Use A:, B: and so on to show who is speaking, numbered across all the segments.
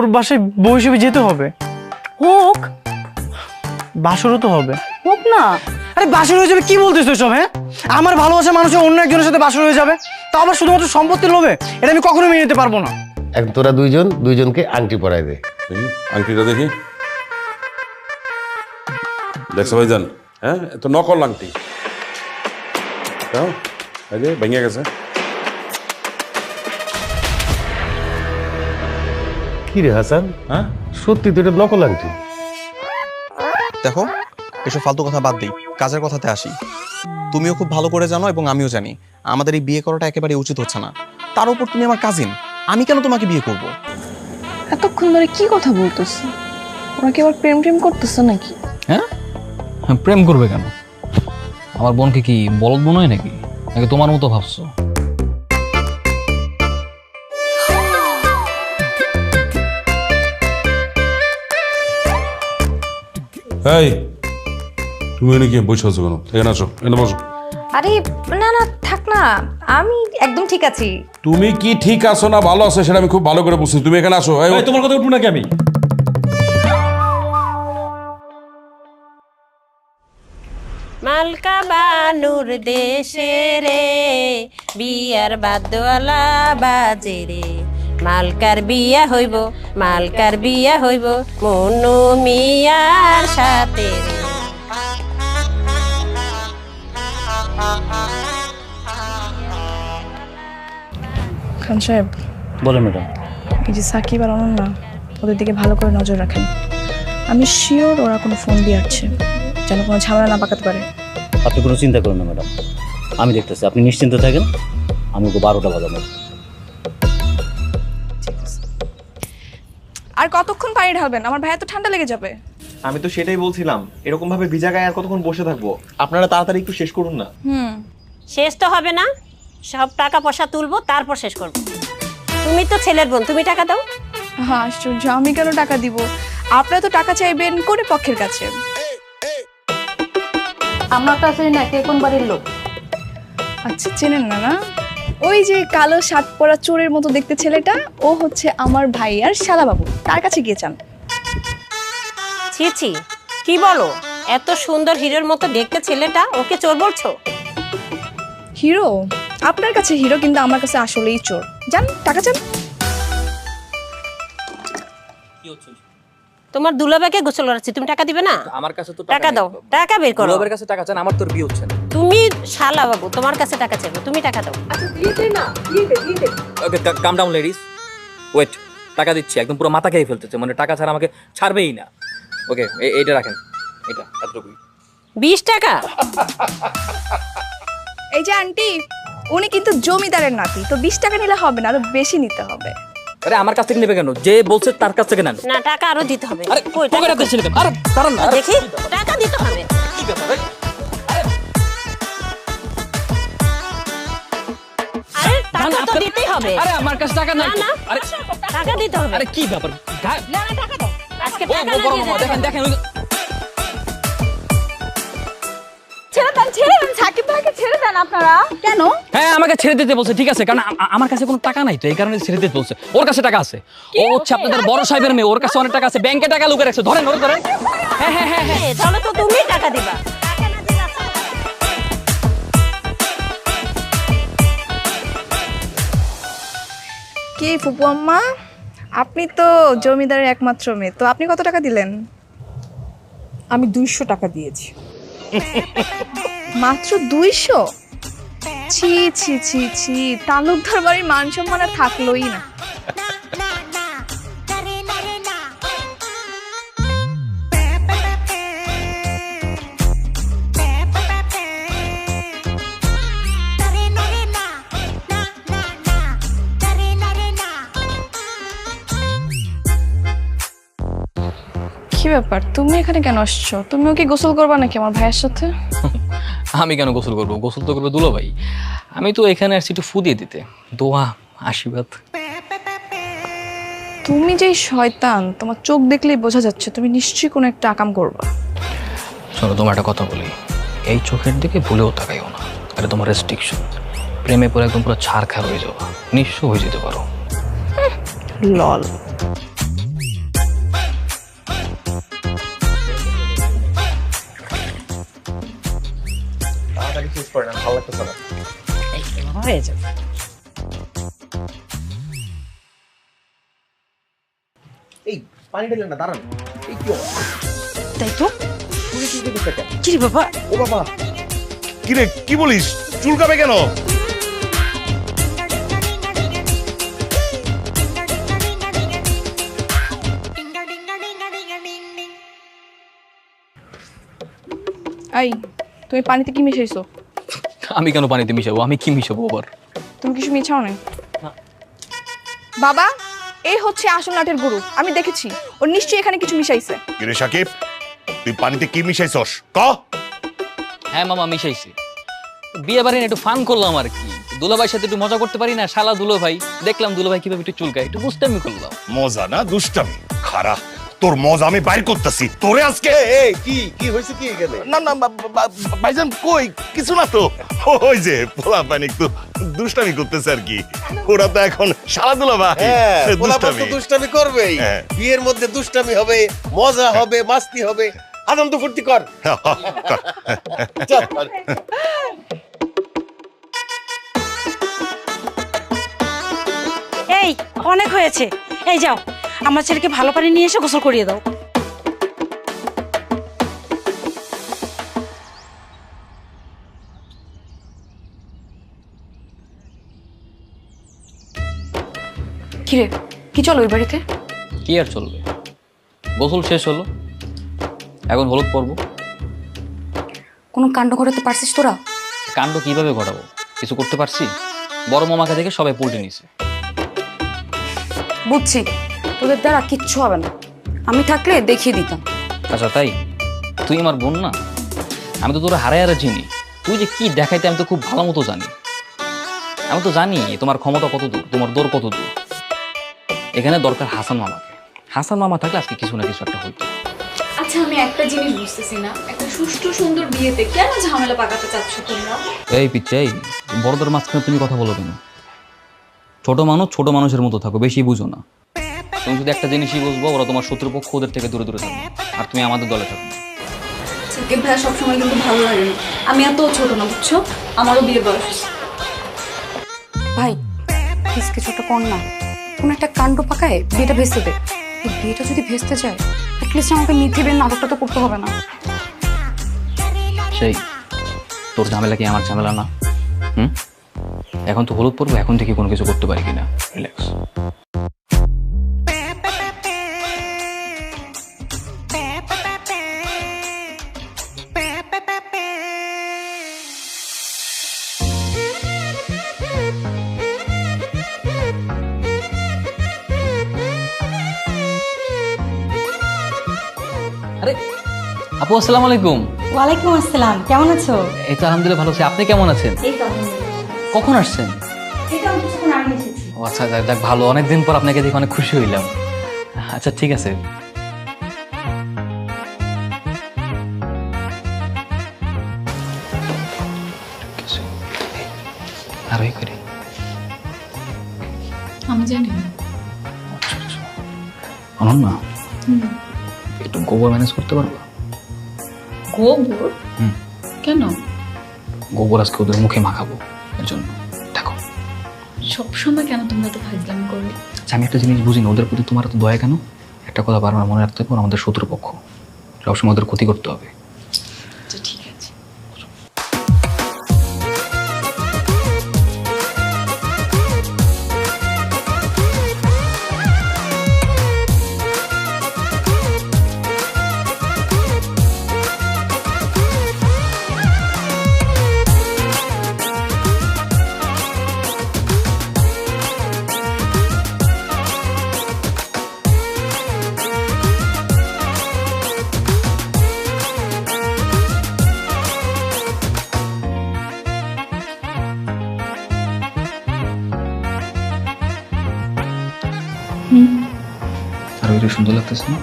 A: ওর বাসায় বউ হিসেবে যেতে হবে।
B: হোক
A: বাসরও তো হবে।
B: হোক না।
A: আরে বাসর হয়ে যাবে কি বলতেছো সব? হ্যাঁ, আমার ভালোবাসা মানুষের অন্য একজনের সাথে বাসর হয়ে যাবে, তা আবার শুধুমাত্র সম্পত্তির লোভে? এটা আমি কখনো মেনে নিতে পারবো না।
C: এখন তোরা দুইজনকে আংটি পরাই দে।
D: আংটিটা দেখি। দেখছো ভাইজান, হ্যাঁ তো নকল আংটি। এই যে ভেঙে গেছে।
C: কি রে হাসান,
D: হ্যাঁ
C: সত্যি তো এটা নকল আংটি?
E: দেখো, এসব ফালতু কথা বাদ দিই, কাজের কথাতে আসি। তুমিও খুব ভালো করে জানো এবং আমিও জানি আমাদের এই বিয়ে করাটা একেবারে উচিত হচ্ছে না। তার উপর তুমি আমার কাজিন, আমি কেন তোমাকে বিয়ে করব?
F: এতক্ষণ ধরে কি কথা বলতেছে? ওরা কি আবার প্রেম টেম করতেছে নাকি?
G: হ্যাঁ, প্রেম করবে কেন? আমার বোনকে কি বলদ বোন হয় নাকি? নাকি তোমার মতো ভাবছো?
D: এই তুমি এনে কি বসে আছো কেন? এখানে আসো, এনে বসো।
H: আরে না না থাক না, আমি একদম ঠিক আছি।
D: তুমি কি ঠিক আছো না ভালো আছো সেটা আমি খুব ভালো করে বুঝছি। তুমি এখানে আসো। এই
G: তোমার কথা উঠবো নাকি আমি?
I: মালকা বানুর দেশে রে বিয়ার বাদ্যওয়ালা বাজে রে, মালকার বিয়া হইব, মালকার বিয়া হইব মনু মিয়ার সাথে রে।
F: খান সাহেব,
G: বলেন ম্যাডাম।
F: এই যে সাকিব আর অনন্যা, ওদের দিকে ভালো করে নজর রাখেন। আমি শিওর ওরা কোনো ফোন দিয়ে আসছে, যেন কোনো ঝামেলা না পাকাতে পারে।
G: আপনি কোনো চিন্তা করুন না ম্যাডাম, আমি দেখতেছি। আপনি নিশ্চিন্ত থাকেন, আমি ওকে 12টা বাজাবো।
F: আর কতক্ষণ পানি ঢালবেন? আমার ভাইয়া তো ঠান্ডা লেগে যাবে।
E: আমি তো সেটাই বলছিলাম, এরকম ভাবে ভিজা গায়ে আর কতক্ষণ বসে থাকবো? আপনারা তাড়াতাড়ি একটু শেষ করুন না।
I: শেষ তো হবে না, সব টাকা পয়সা তুলবো তারপর শেষ করবো। তুমি তো ছেলের বোন, তুমি টাকা দাও।
F: হ্যাঁ আশ্চর্য, আমি কেন টাকা দিব? আপনারা তো টাকা চাইবেন কোন পক্ষের কাছে?
H: আমার কাছে না, কে কোন বাড়ির লোক?
F: আচ্ছা, চেনেন না? না, ওই যে কালো শার্ট পরা চোরের মতো দেখতে ছেলেটা, ও হচ্ছে আমার ভাই আর শালাবাবু, তার কাছে গিয়ে চান।
I: ছি ছি, কি বলো? এত সুন্দর হিরোর মতো দেখতে ছেলেটা, ওকে চোর বলছো?
F: হিরো? আপনার কাছে হিরো, কিন্তু আমার কাছে আসলেই চোর। যান, টাকা চান।
I: তোমার দুলাভাইকে গোসল করাচ্ছি, তুমি টাকা দিবে না?
G: আমার কাছে তো
I: টাকা দাও, টাকা বের করো।
G: দুলাভাইয়ের কাছে টাকা চান, আমার তোর বিয়ে হচ্ছে না।
I: তুমি শালা বাবু, তোমার কাছে টাকা চাইবো, তুমি টাকা দাও।
G: ওকে, কাম ডাউন লেডিস, ওয়েট। টাকা দিচ্ছি, একদম পুরো মাথা খেয়ে ফেলতেছে, মানে টাকা ছাড়া আমাকে ছাড়বেই না। ওকে, এইটা রাখেন, এটা এতটুকুই।
I: 20 টাকা?
F: এই যে আন্টি, উনি কিন্তু জমিদারের নাতি, তো 20 টাকা নিলে হবে না, আরো বেশি নিতে হবে।
G: আরে আমার কাছ থেকে নেবে কেন? যে বলছে তার কাছ থেকে নেন।
I: না, টাকা আরো দিতে হবে।
G: আরে
I: কই টাকা?
G: পকেটে দিচ্ছেন কেন? আরে দাঁড়ান না,
I: দেখি, টাকা দিতে হবে।
G: কি ব্যাপার?
I: আরে টাকা তো দিতেই হবে।
G: আরে আমার কাছে টাকা নাই।
I: না না,
G: আরে
I: টাকা দিতে হবে।
G: আরে কি ব্যাপার?
I: না না, টাকা দাও। আজকে
G: ও
I: টাকা
G: বড়
I: না
G: মামা,
I: দিয়ে
G: দেখেন দেখেন।
F: ছেড়ে দেন, ছেড়ে দেন, সাকিব ভাইকে ছেড়ে দেন আপনারা। কেন?
G: হ্যাঁ, আমাকে ছেড়ে দিতে বলছে, ঠিক আছে, কারণ আমার কাছে কোনো টাকা নাই, তো এই কারণে ছেড়ে দিতে বলছে। ওর কাছে টাকা আছে, ও হচ্ছে আপনাদের বড় সাহেবের মেয়ে, ওর কাছে অনেক টাকা আছে, ব্যাংকে টাকা লুকিয়ে রাখছে। ধরেন, ওরে ধরেন। হ্যাঁ হ্যাঁ হ্যাঁ হ্যাঁ,
I: তাহলে তো তুমি টাকা দিবা। টাকা না দিলে আসলে
F: কি ফুপু আম্মা, আপনি তো জমিদারের একমাত্র মেয়ে, তো আপনি কত টাকা দিলেন?
B: আমি 200 টাকা দিয়েছি।
F: মাত্র 200? ছি ছি ছি ছি, তালুকদার বাড়ির মান সম্মান আর থাকলোই না। কি ব্যাপার, তুমি এখানে কেন আসছো? তুমিও কি গোসল করবা নাকি আমার ভাইয়ের সাথে?
G: আমি কেন গোসল করবো? গোসল তো করবে দুলাভাই। আমি তো এখানে আসছি একটু ফু দিয়ে দিতে, দোয়া আশীর্বাদ।
F: তুমি যেই শয়তান, তোমার চোখ দেখলেই বোঝা যাচ্ছে তুমি নিশ্চয়ই কোনো একটা আকাম করবা।
G: শোনো, তোমার একটা কথা বলি, এই চোখের দিকে ভুলেও তাকাইও না, এটা তোমার রেস্ট্রিকশন। প্রেমে পরে একদম পুরো ছাড়খাড় হয়ে যাওয়া, নিঃস্ব হয়ে যেতে পারো।
F: লল।
E: টেস্ট করে না, ভালো লাগতেছে না।
I: হয়ে যাবে।
E: এই পানি ঢেলেন না, দাঁড়ান। এই কি
I: তাই তো কি রে বাবা?
E: ও বাবা,
J: কিরে কি বলিস, চুলকাবে কেন?
F: এই তুমি পানিতে কি মিশাইছো?
G: আমি কেন পানিতে মিশাবো? আমি কি মিশাবো আবার?
F: তুমি কিছু মিশাও নাই? বাবা, এই হচ্ছে আসল নাটের গরু, আমি দেখেছি। ও নিশ্চয়ই এখানে কিছু মিশাইছে।
J: কিরে সাকিব, তুই পানিতে কি মিশাইছস ক?
G: হ্যাঁ মামা, মিশাইছি। বিয়ে বাড়ি একটু ফান করলাম আর কি। দুলাভাইয়ের সাথে একটু মজা করতে পারি না? শালা দুলো ভাই, দেখলাম দুলো ভাই কিভাবে একটু চুলকায়, একটু বুঝতে আমি করলাম।
J: মজা না দুষ্টামি? খারা, তোর মজা আমি বাইর করতেছি। তোরে আজকে
C: কি কি হয়েছে কি এখানে?
J: না না ভাইজান কই কিছু না তো, ওই যে পোলা পানি একটু দুষ্টামি করতেছে আর কি। ওরা তো এখন শালাদুলা ভাই
C: হ্যাঁ,
J: দুষ্টামি।
C: দুষ্টামি করবেই।
J: হ্যাঁ।
C: বিয়ের মধ্যে দুষ্টামি হবে, মজা হবে, মাস্তি হবে, আনন্দ ফুর্তি কর। চল।
I: এই অনেক হয়েছে, এই যাও আমার ছেলেকে ভালো পানি নিয়ে এসে গোসল করিয়ে দাও।
H: কিরে কি চলো ওই বাড়িতে?
G: কি আর চলবে, গোসল শেষ হলো, এখন হলুদ পরবো।
H: কোনো কাণ্ড ঘটাতে পারছিস তোরা?
G: কাণ্ড কিভাবে ঘটাবো? কিছু করতে পারছি? বড় মামাকে দেখে সবাই পল্টে নিছে।
H: বুঝছি, তোদের দ্বারা কিচ্ছু হবে না। আমি থাকলে দেখিয়ে দিতাম।
G: আচ্ছা তাই? তুই আমার বোন না? আমি তো তোরা হারায় হারা চিনি। তুই যে কি দেখাইতে আমি তো খুব ভালো মতো জানি। আমি তো জানি তোমার ক্ষমতা কত দূর, তোমার দৌড় কত দূর। এখানে দরকার হাসান মামাকে। হাসান মামা থাকলে আজকে কিছু না কিছু একটা হইতো।
K: আচ্ছা আমি একটা জিনিস বুঝতেছি না, একটা সুষ্ঠু সুন্দর বিয়েতে কেন ঝামেলা পাকাতে চাচ্ছ তোমরা?
G: এই পিচ্চাই, বড়দের মাঝখানে তুমি কথা বলো কেন? ছোট মানুষ ছোট মানুষের মতো থাকো, বেশি বুঝো না। তুমি যদি একটা জিনিসই বুঝবো, ওরা তোমার শত্রুপক্ষ, ওদের থেকে দূরে দূরে থাকবে, আর তুমি আমাদের দলে থাকবে।
K: সাকিব ভাই সবসময় কিন্তু ভালো লাগে না। আমি এত ছোট না, বুঝছো? আমারও বিয়ের বয়স হয়েছে।
H: ভাই প্লিজ কিছু একটা কর না। কোনো একটা কাণ্ড পাকায় বিয়েটা ভেস্তে দে। এই বিয়েটা যদি ভেস্তে যায়, অ্যাটলিস্ট আমাকে মিথ্যে বিয়ের নাটকটা তো করতে হবে না।
G: সেই তোর ঝামেলা কি আমার ঝামেলা না? এখন তো হলুদ পড়বো, এখন থেকে কোনো কিছু করতে পারি কিনা। রিল্যাক্স। আরে আপু, আসসালামু আলাইকুম।
I: ওয়ালাইকুম আসসালাম, কেমন আছো?
G: এই তো আলহামদুলিল্লাহ ভালো আছি। আপনি কেমন আছেন?
K: এই তো
G: কখন আসছেন?
K: এটা আমি কিছুক্ষণ আগে এসেছি।
G: ও আচ্ছা, যাক যাক ভালো, অনেকদিন পর আপনাকে দেখে অনেক খুশি হইলাম। আচ্ছা ঠিক আছে। আর ওই করি
K: আমি জানি না।
G: অনন্যা, একটু গোবর ম্যানেজ করতে পারবো?
K: গোবর? কেন?
G: গোবর আজকে ওদের মুখে মাখাবো, এর জন্য দেখো।
K: সবসময় কেন তোমরা তো ফাজলামি করবে?
G: আচ্ছা, আমি একটা জিনিস বুঝি না, ওদের প্রতি তোমার এত দয়া কেন? একটা কথা বারবার মনে রাখতে হবে, আমাদের শত্রুপক্ষ, সবসময় ওদের ক্ষতি করতে হবে।
K: আচ্ছা ঠিক আছে।
G: আর ওইটা সুন্দর লাগতেছে না?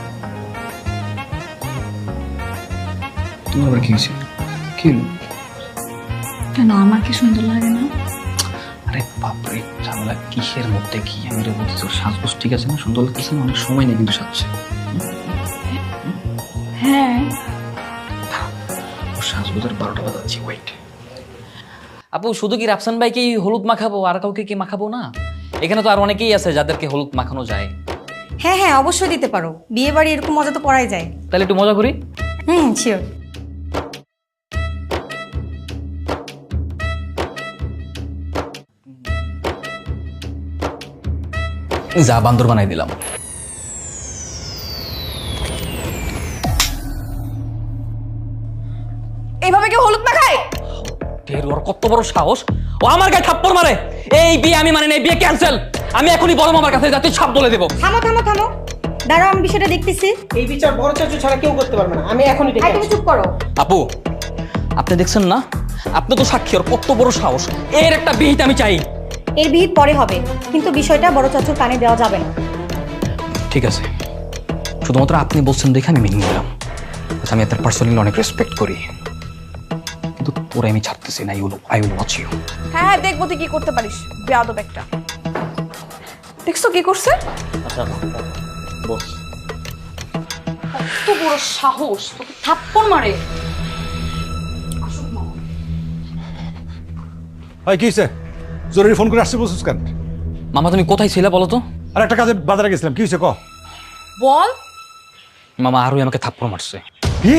G: তোমার আবার কি হয়েছে? কি হলো?
K: কেন আমার কি সুন্দর লাগে না?
G: আরে বাপরে, ঝামেলা কিসের মধ্যে কি? আমি রে বলছি তোর সাজগোজ ঠিক আছে না? সুন্দর লাগতেছে না? অনেক সময় নেই কিন্তু সাজছে।
K: হ্যাঁ
G: ওর সাজগোজের 12টা বাজাচ্ছি, ওয়েট। আপু শুধু কি রাফসান ভাইকেই হলুদ মাখাবো, আর কাউকে কি মাখাবো না? এখানে তো আর অনেকেই আছে যাদেরকে হলুদ মাখানো যায়।
H: হ্যাঁ হ্যাঁ, অবশ্যই দিতে পারো। বিয়ে বাড়ি এরকম মজা তো করাই যায়।
G: তাহলে একটু মজা করি।
H: শিওর।
G: যা বান্দর বানাই দিলাম।
F: এইভাবে কি হলুদ মাখায়?
G: ওর কত বড় সাহস, ও আমার গায়ে থাপ্পড় মারে। এই বিয়ে আমি মানে না, এই বিয়ে ক্যান্সেল। আমি এখনই বড় মামার কাছে যাচ্ছি, সব বলে দেবো।
H: থামো থামো থামো, দাঁড়াও, আমি বিষয়টা দেখতেছি।
A: এই বিচার বড় চাচু ছাড়া কেউ করতে পারবে না, আমি এখনই দেখে
H: তুমি চুপ করো।
G: আপু আপনি দেখছেন না, আপনি তো সাক্ষী, ওর কত বড় সাহস। এর একটা বিহিত আমি চাই।
H: এর বিহিত পরে হবে, কিন্তু বিষয়টা বড় চাচুর কানে দেওয়া যাবে না।
G: ঠিক আছে, শুধুমাত্র আপনি বলছেন দেখে আমি মেনে নিলাম। আচ্ছা, আমি আপনার পার্সোনালি অনেক রেসপেক্ট করি, কিন্তু তোরা আমি ছাড়তেছি না। I will watch you.
F: হ্যাঁ, দেখবো তুই কি করতে পারিস। বেয়াদব একটা। দেখছো কি করছে?
G: আচ্ছা বস।
H: কত বড় সাহস, তোকে থাপ্পড় মারে।
L: ভাই কি হয়েছে? জরুরি ফোন করে আসছে বলছিস কেন?
G: মামা তুমি কোথায় ছিলে বলো তো?
L: আর একটা কাজে বাজারে গেছিলাম, কি হয়েছে ক?
H: বল।
G: মামা আরোই আমাকে থাপ্পড় মারছে।
L: কি?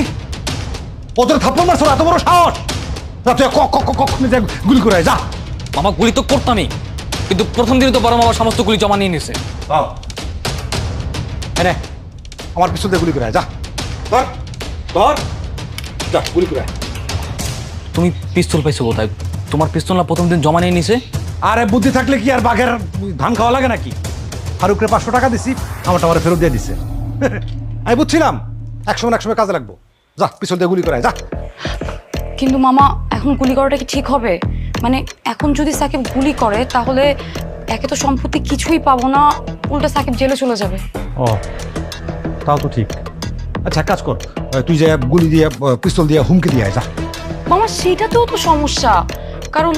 L: ওদের থাপ্পড় মারছো? এত বড় সাহস? গুলি করে যা।
G: মামা গুলি তো করতামই, কিন্তু প্রথম দিনে তো বড় মামা সমস্ত গুলি জমা নিয়ে নিছে।
L: আমার পিছন দিয়ে গুলি করে যা। ধর ধর, যা গুলি করে।
G: তুমি পিস্তল পাইছো কোথায়? তোমার পিস্তল না প্রথম দিন জমা নিয়ে নিছে?
L: আরে বুদ্ধি থাকলে কি আর বাঘের ধান খাওয়া লাগে নাকি? ফারুকরে 500 টাকা দিছি, আমারটা আমার ফেরত দিয়ে দিছে। আমি বুঝছিলাম একসময় কাজে লাগবো। যা পিছন দিয়ে গুলি করে যা।
H: কিন্তু মামা, এখন গুলি করাটা কি ঠিক হবে? মানে এখন যদি সাকিব গুলি করে তাহলে একে তো সম্পত্তি কিছুই পাবো না, উল্টা সাকিব জেলে চলে যাবে।
L: ও তাও তো ঠিক। আচ্ছা কাজ কর, তুই যে গুলি দিয়ে পিস্তল দিয়ে হুমকি দিয়ে যা।
H: মামা সেটাতেও তো সমস্যা, কারণ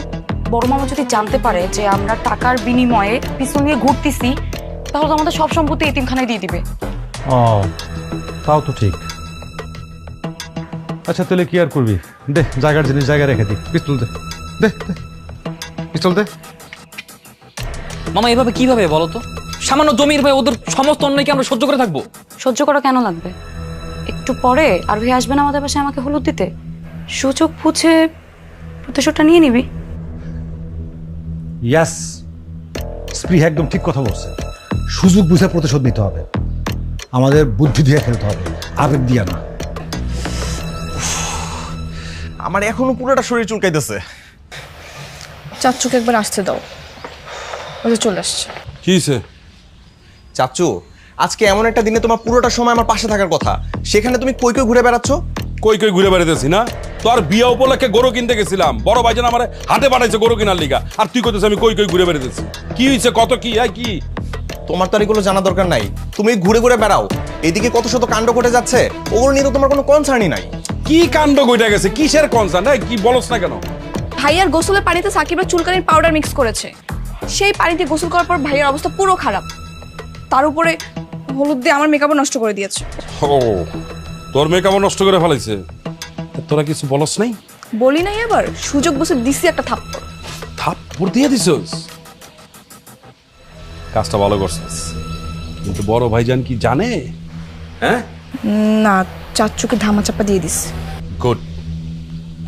H: বড় মামা যদি জানতে পারে যে আমরা টাকার বিনিময়ে পিস্তল নিয়ে ঘুরতেছি, তাহলে তো আমাদের সব সম্পত্তি এতিমখানায় দিয়ে দিবে।
L: ও তাও তো ঠিক। আচ্ছা তাহলে কি আর করবি? দে জায়গার জিনিস জায়গায় রেখে দি। পিস্তল দে, দে পিস্তল দে।
G: মামা এভাবে কিভাবে বলো তো? সামান্য জমির ভাই ওদের সমস্ত অন্যায়কে আমরা সহ্য করে থাকবো?
H: সহ্য করা কেন লাগবে? একটু পরে আর ভাই আসবে না আমাদের বাসায় আমাকে হলুদ দিতে, সুযোগ বুঝে প্রতিশোধটা নিয়ে নিবি।
L: ইয়াস, স্প্রিহা একদম ঠিক কথা বলছে। সুযোগ বুঝে প্রতিশোধ নিতে হবে। আমাদের বুদ্ধি দিয়ে খেলতে হবে, আবেগ দিয়ে না।
E: আমার এখনো পুরোটা শরীর চুলকাইতেছে।
F: চাচ্চুকে একবার আসতে দাও, ওই যে চলে আসছে।
D: কি হয়েছে?
E: চাচু, আজকে এমন একটা দিনে তোমার পুরোটা সময় আমার পাশে থাকার কথা, সেখানে তুমি কই কই ঘুরে বেড়াচ্ছ।
D: কই ঘুরে বেড়াইতেছি না? তোর বিয়ে উপলক্ষে গরু কিনতে গেছিলাম, বড় ভাইজান আমার হাতে পাঠাইছে গরু কেনার লিগা, আর তুই কইতেছিস আমি কই ঘুরে বেড়াইতেছি। কি হয়েছে কত? কি কি?
E: তোমার তো আর এগুলো জানা দরকার নাই, তুমি ঘুরে ঘুরে বেড়াও। এদিকে কত শত কাণ্ড ঘটে যাচ্ছে, ওগুলো নিয়ে তো তোমার কোনো কনসার্নই নাই।
D: কি কাণ্ড ঘটে গেছে? কিসের কনসার্ন? কি বলছ না কেন?
F: ভাইয়ার গোসলের পানিতে সাকিবের চুলকানির পাউডার মিক্স করেছে। সেই পানিতে গোসল করার পর ভাইয়ার অবস্থা পুরো খারাপ। তার উপরে হলুদ দিয়ে আমার মেকআপও নষ্ট করে দিয়েছে।
D: ও তোর মেকআপ নষ্ট করে ফেলাইছে? তোরা কিছু বলস নাই?
F: বলি নাই, আবার সুযোগ বসে দিছি একটা থাপ্পড়।
D: থাপ্পড় দিয়ে দিছস? কাজটা ভালো করছিস, কিন্তু বড় ভাইজান কি জানে? হ্যাঁ
F: না, চাচ্চুকে ধামাচাপা দিয়ে দিস।
D: গুড,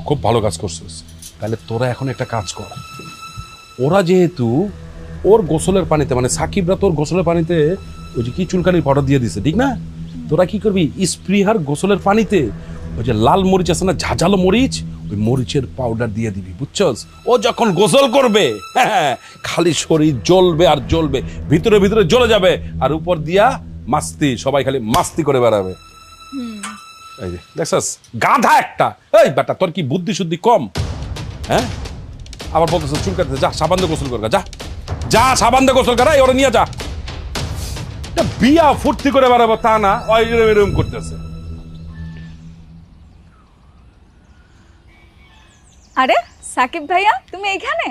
D: খুব ভালো কাজ করছিস। তাহলে তোরা এখন একটা কাজ কর, ওরা যেহেতু ওর গোসলের পানিতে, মানে সাকিবরা তোর গোসলের পানিতে ওই যে কি চুলকানির পাউডার দিয়ে দিছে, ঠিক না? তোরা কি করবি, স্প্রিহার গোসলের পানিতে ওই যে লাল মরিচ আছে না, ঝাঁঝালো মরিচ, ওই মরিচের পাউডার দিয়ে দিবি, বুঝছস? ও যখন গোসল করবে, হ্যাঁ, খালি শরীর জ্বলবে আর জ্বলবে, ভিতরে ভিতরে জ্বলে যাবে, আর উপর দিয়া মাস্তি, সবাই খালি মাস্তি করে বেড়াবে। এই যে দেখছস, গাধা একটা। এই বেটা, তোর কি বুদ্ধি শুদ্ধি কম? হ্যাঁ, আবার বলতেছ চুলকাতে, যা সাবান দিয়ে গোসল কর, যা যা সাবান দিয়ে গোসল করা, ওরা নিয়ে যা। বিয়া ফুর্তি করে বেড়াবো তা না, এরকম করতেছে।
F: আরে সাকিব ভাইয়া, তুমি এখানে?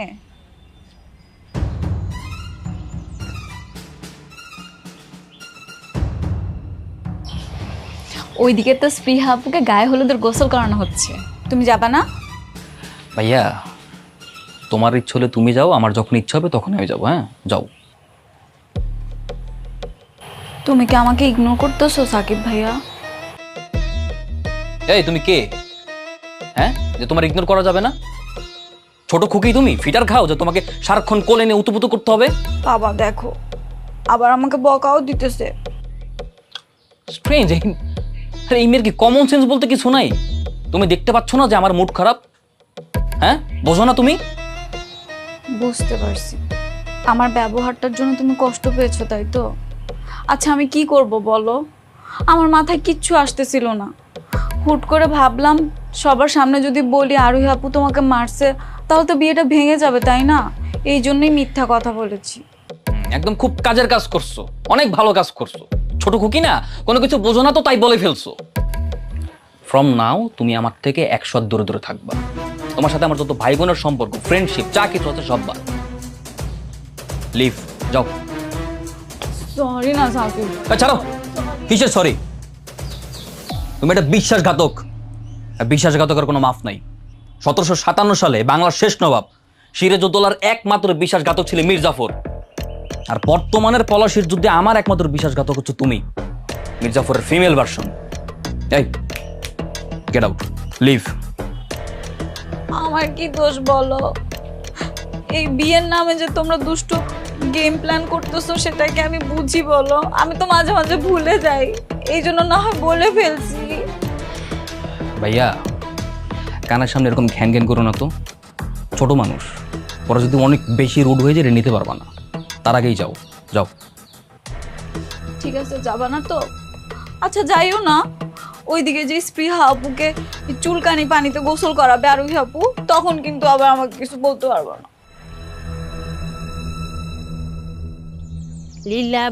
K: ওইদিকে তো স্পৃহা আপুকে গায়ে হলুদের গোসল করানো হচ্ছে, তুমি যাবা না?
G: ভাইয়া তোমার ইচ্ছে হলে তুমি যাও, আমার যখন ইচ্ছা হবে তখন আমি যাবো। হ্যাঁ, যাও।
F: তুমি কি আমাকে ইগনোর করতেছো সাকিব ভাইয়া?
G: এই তুমি কে? হ্যাঁ, যে তোমার ইগনোর করা যাবে না? ছোট খুকি তুমি? ফিটার খাও যে তোমাকে সারাক্ষণ কোলে নিয়ে উতুপুতু করতে হবে?
F: বাবা দেখো, আবার আমাকে বকাও দিতেছে।
G: স্ট্রেঞ্জ। আরে এই মেয়ের কি কমন সেন্স বলতে কিছু নাই? তুমি দেখতে পাচ্ছ না যে আমার মুড খারাপ? হ্যাঁ, বোঝো না তুমি?
F: বুঝতে পারছি, আমার ব্যবহারটার জন্য তুমি কষ্ট পেয়েছো, তাই তো? আচ্ছা আমি কি করব বলো? আমার মাথায় কিচ্ছু আসতেছিল না। হুট করে ভাবলাম সবার সামনে যদি বলি আরোহী আপু তোমাকে মারছে, তাহলে তো বিয়েটা ভেঙে যাবে, তাই না? এই জন্যই মিথ্যা কথা বলেছি।
G: একদম খুব কাজের কাজ করছো, অনেক ভালো কাজ করছো। ছোট খুকি না, কোনো কিছু বোঝো না তো তাই বলে ফেলছো। ফ্রম নাও তুমি আমার থেকে 100 হাত দূরে দূরে থাকবা। তোমার সাথে আমার যত ভাই বোনের সম্পর্ক, ফ্রেন্ডশিপ, যা কিছু আছে সব বাদ। লিভ, যাও।
F: সরি না সাকিব।
G: ছাড়ো। কিসের সরি? তুমি একটা বিশ্বাসঘাতক। বিশ্বাসঘাতকের কোনো মাফ নাই। 1757 সালে বাংলার শেষ নবাব সিরাজউদ্দৌলার একমাত্র বিশ্বাসঘাতক ছিল মীর জাফর। আর বর্তমানের পলাশির যুদ্ধে আমার একমাত্র বিশ্বাসঘাতক হচ্ছে তুমি, মীর জাফরের ফিমেল ভার্সন। এই গেট আউট, লিভ।
F: আমার কি দোষ বলো? এই বিয়ের নামে যে তোমরা দুষ্ট গেম প্ল্যান করতেছো সেটাকে আমি বুঝি বলো? আমি তো মাঝে মাঝে ভুলে যাই, এই জন্য না হয় বলে ফেলছি।
G: ভাইয়া কানের সামনে এরকম ঘ্যান ঘ্যান করো না তো। ছোট মানুষ, পরে যদি অনেক বেশি রুড হয়ে যায় নিতে পারবা না। তার আগেই যাও, যাও।
F: ঠিক আছে, যাবা না তো? আচ্ছা যাইও না। ওইদিকে যে স্পৃহা আপুকে চুলকানি পানিতে গোসল করাবে আরোহী আপু, তখন কিন্তু আবার আমাকে কিছু বলতে পারবো না।
I: লীলা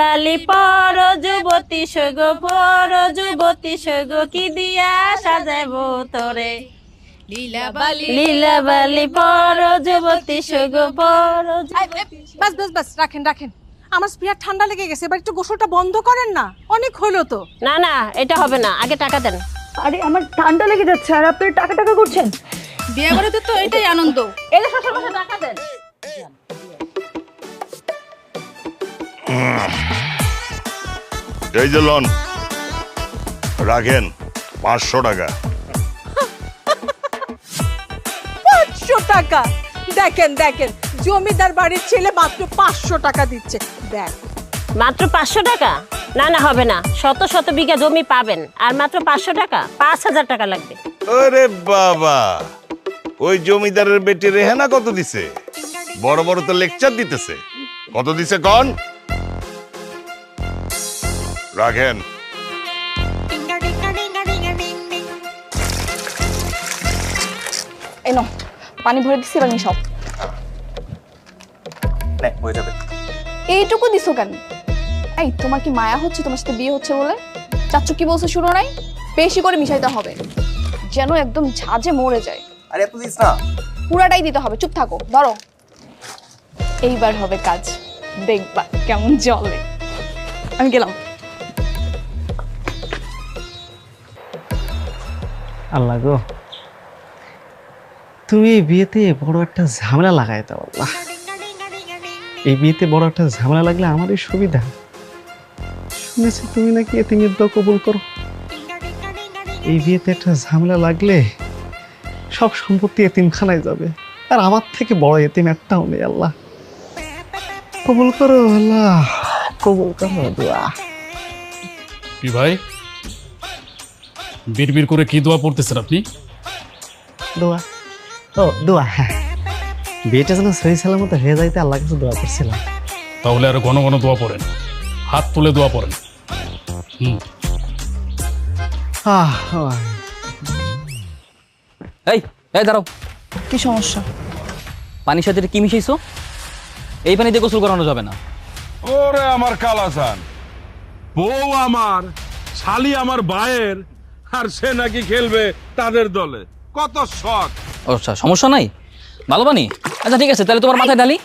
I: বালি পর যুবতী সৈগ, পর যুবতী সৈগ, কি দিয়া সাজাইব তোরে। লীলা বালি পর যুবতী সৈগ, পর।
B: বাস বাস বাস, রাখেন রাখেন। আমার স্প্রিয়া ঠান্ডা লেগে গেছে, এবার একটু গোসলটা বন্ধ করেন না, অনেক হলো তো।
I: না না, এটা হবে না, আগে টাকা দেন।
F: আরে আমার ঠান্ডা লেগে যাচ্ছে আর আপনি টাকা টাকা করছেন।
B: বিয়ে করে তো এটাই আনন্দ।
F: এই যে শ্বশুর মশাই টাকা দেন।
J: এই যে লন রাখেন 500 টাকা।
B: 500 টাকা? দেখেন দেখেন, জমিদার বাড়ির ছেলে মাত্র 500 টাকা দিচ্ছে। দেখ
I: মাত্র 500 টাকা? না না, হবে না। শত শত বিঘা জমি পাবেন আর মাত্র 500 টাকা? 5000 টাকা লাগবে।
J: আরে বাবা, ওই জমিদারের বেটি রেহানা কত দিছে? বড় বড় তো লেকচার দিতেছে। কত দিছে কন? রাখেন।
F: এই নাও, পানি ভরে দিচ্ছি, এবার সব
E: হয়ে যাবে।
F: এইটুকু দিছো কেন? এই তোমার কি মায়া হচ্ছে তোমার সাথে বিয়ে হচ্ছে বলে? চাচ্চু কি বলছে শুনো নাই? বেশি করে মিশাইতে হবে, যেন একদম ঝাঁঝে মরে যায়।
E: আরে এত দিস না।
F: পুরাটাই দিতে হবে। চুপ থাকো, ধরো। এইবার হবে কাজ, দেখবা কেমন জলে। আমি গেলাম।
A: আল্লাহ গো, তুমি এই বিয়েতে বড় একটা ঝামেলা লাগাই দাও আল্লাহ। এই বিয়েতে বড় একটা ঝামেলা লাগলে আমারই সুবিধা। শুনেছি তুমি নাকি এতিমের দোয়া কবুল করো। এই বিয়েতে একটা ঝামেলা লাগলে সব সম্পত্তি এতিমখানায় যাবে, আর আমার থেকে বড় এতিম একটাও নেই। আল্লাহ কবুল করো, আল্লাহ কবুল করো দোয়া।
M: কি ভাই, বিড়বিড় করে কি দোয়া পড়তেছেন আপনি?
A: দোয়া? ও দোয়া, হ্যাঁ। বিয়েটা যেন সহি সালামত হয়ে যাইতে আল্লাহ কাছে দোয়া করছিলাম।
M: তাহলে আরো ঘন ঘন দোয়া পড়েন, হাত তুলে দোয়া পড়েন।
G: এই এই দাঁড়াও।
F: কি সমস্যা?
G: পানির সাথে কি মিশাইছো? এই পানিতে গোসল করানো যাবে না।
D: ওরে আমার কালাসান, বউ আমার, শালি আমার ভাইয়ের, আর সে নাকি খেলবে তাদের দলে। কত শখ!
G: আচ্ছা সমস্যা নাই, ভালো পানি। আচ্ছা ঠিক আছে, তাহলে তোমার মাথায় ঢালি।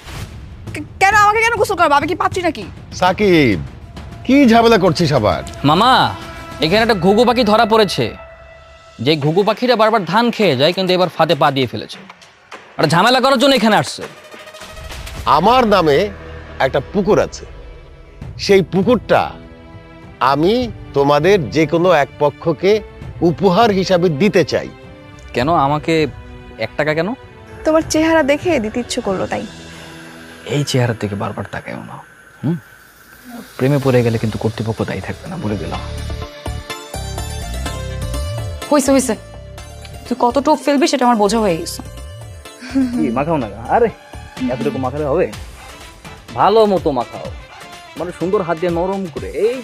F: কেন আমাকে কেন গোসল করবে? আমি কি পাচ্ছি নাকি?
C: সাকিব, কি ঝামেলা করছিস আবার?
G: মামা, এখানে একটা ঘুঘু পাখি ধরা পড়েছে। যে ঘুঘু পাখিটা বারবার ধান খেয়ে যায়, কিন্তু এবার ফাঁদে পা দিয়ে ফেলেছে। আর ঝামেলা করার জন্য এখানে আসছে।
C: আমার নামে একটা পুকুর আছে, সেই পুকুরটা আমি তোমাদের যে কোনো এক পক্ষকে উপহার হিসাবে দিতে চাই।
G: কেন আমাকে 1 টাকা কেন?
N: তোমার চেহারা দেখে দিতে ইচ্ছে করলো তাই।
G: এই চেহারার দিকে বারবার তাকায়ও না। প্রেমে পড়ে গেলে কিন্তু কর্তৃপক্ষ দায়ী থাকবে না, বলে দিলাম।
H: হইছে হইছে, তুই কত টোপ ফেলবি সেটা আমার বোঝা হয়ে গেছে।
G: কি মাখাও না? আরে এতটুকু মাখালে হবে? ভালো মতো মাখাও, মানে সুন্দর হাত দিয়ে নরম করে। এই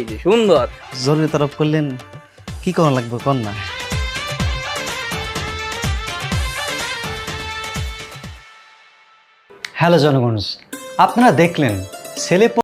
G: যে সুন্দর।
A: জরুরি তরফ করলেন, কি করা লাগবে কর না।
O: হ্যালো জনগণ, আপনারা দেখলেন ছেলে